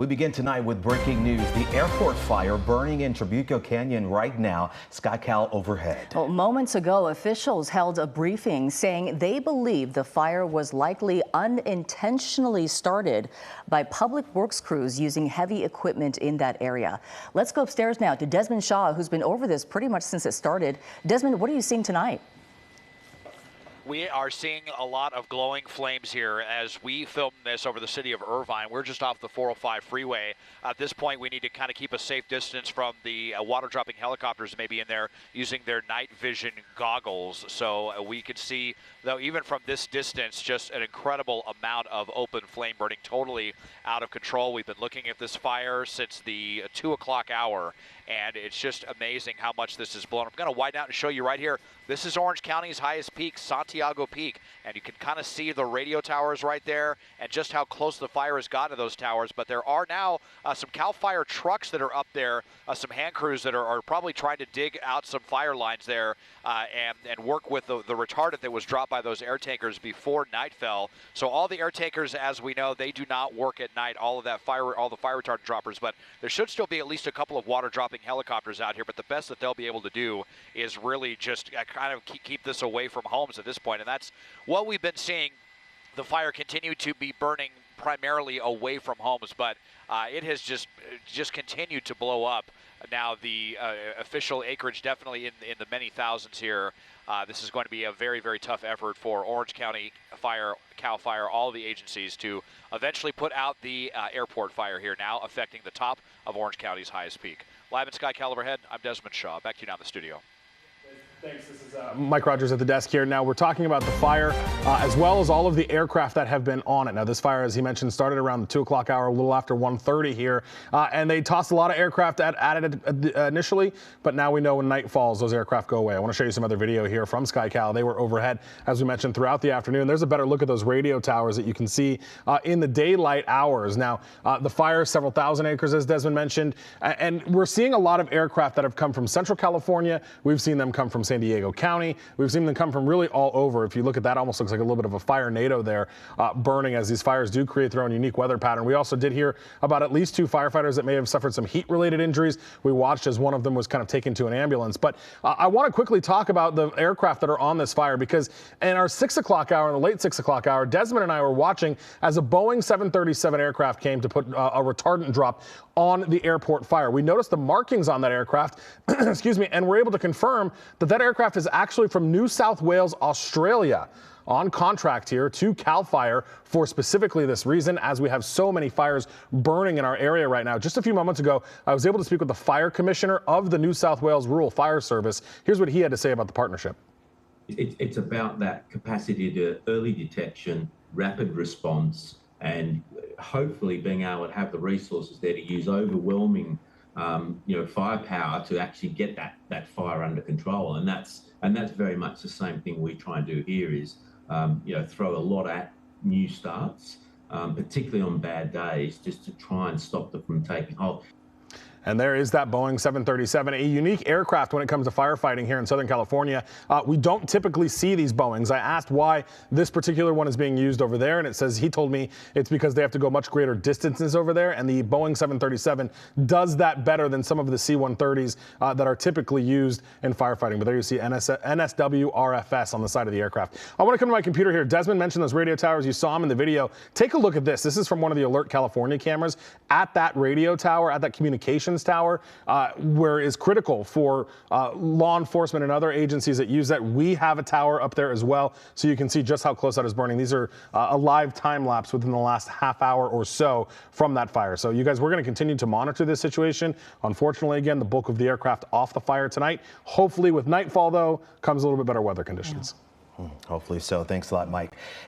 We begin tonight with breaking news. The airport fire burning in Trabuco Canyon right now. SkyCal overhead. Well, moments ago, officials held a briefing saying they believe the fire was likely unintentionally started by public works crews using heavy equipment in that area. Let's go upstairs now to Desmond, who's been over this pretty much since it started. Desmond, what are you seeing tonight? We are seeing a lot of glowing flames here as we film this over the city of Irvine. We're just off the 405 freeway. At this point, we need to kind of keep a safe distance from the water-dropping helicopters maybe in there using their night vision goggles. So we could see, though, even from this distance, just an incredible amount of open flame burning totally out of control. We've been looking at this fire since the 2 o'clock hour, and it's just amazing how much this is blown. I'm going to widen out and show you right here. This is Orange County's highest peak, Santiago Peak, and you can kind of see the radio towers right there and just how close the fire has gotten to those towers. But there are now some CAL FIRE trucks that are up there, some hand crews that are probably trying to dig out some fire lines there and work with the retardant that was dropped by those air tankers before night fell. So all the air tankers, as we know, they do not work at night, all the fire retardant droppers, but there should still be at least a couple of water dropping helicopters out here. But the best that they'll be able to do is really just kind of keep this away from homes at this point, and that's what we've been seeing. The fire continued to be burning primarily away from homes, but it has just continued to blow up. Now the official acreage definitely in the many thousands here. This is going to be a very, very tough effort for Orange County Fire, CAL FIRE, all the agencies to eventually put out the airport fire here now, affecting the top of Orange County's highest peak. Live in SkyCal overhead, I'm Desmond Shaw. Back to you now in the studio. Thanks. This is Mike Rogers at the desk here. Now we're talking about the fire as well as all of the aircraft that have been on it. Now this fire, as he mentioned, started around the 2 o'clock hour, a little after 1:30 here, and they tossed a lot of aircraft at it initially, but now we know when night falls, those aircraft go away. I want to show you some other video here from SkyCal. They were overhead, as we mentioned, throughout the afternoon. There's a better look at those radio towers that you can see in the daylight hours. Now the fire, several thousand acres, as Desmond mentioned, and we're seeing a lot of aircraft that have come from Central California. We've seen them come from San Diego County. We've seen them come from really all over. If you look at that, almost looks like a little bit of a fire NATO there burning, as these fires do create their own unique weather pattern. We also did hear about at least 2 firefighters that may have suffered some heat-related injuries. We watched as one of them was kind of taken to an ambulance. But I want to quickly talk about the aircraft that are on this fire, because in our 6 o'clock hour, in the late 6 o'clock hour, Desmond and I were watching as a Boeing 737 aircraft came to put a retardant drop on the airport fire. We noticed the markings on that aircraft, excuse me, and we're able to confirm that that aircraft is actually from New South Wales, Australia, on contract here to CAL FIRE for specifically this reason, as we have so many fires burning in our area right now. Just a few moments ago, I was able to speak with the fire commissioner of the New South Wales Rural Fire Service. Here's what he had to say about the partnership. It's about that capacity to early detection, rapid response, and hopefully being able to have the resources there to use overwhelming firepower to actually get that fire under control. And that's very much the same thing we try and do here is throw a lot at new starts, particularly on bad days, just to try and stop them from taking hold. And there is that Boeing 737, a unique aircraft when it comes to firefighting here in Southern California. We don't typically see these Boeings. I asked why this particular one is being used over there, and he told me it's because they have to go much greater distances over there, and the Boeing 737 does that better than some of the C-130s that are typically used in firefighting. But there you see NSW RFS on the side of the aircraft. I want to come to my computer here. Desmond mentioned those radio towers. You saw them in the video. Take a look at this. This is from one of the Alert California cameras at that radio tower, at that communications tower, where is critical for law enforcement and other agencies that use that. We have a tower up there as well, so you can see just how close that is burning. These are a live time lapse within the last half hour or so from that fire. So you guys, we're going to continue to monitor this situation. Unfortunately, again, the bulk of the aircraft off the fire tonight. Hopefully with nightfall, though, comes a little bit better weather conditions. Hopefully so. Thanks a lot, Mike.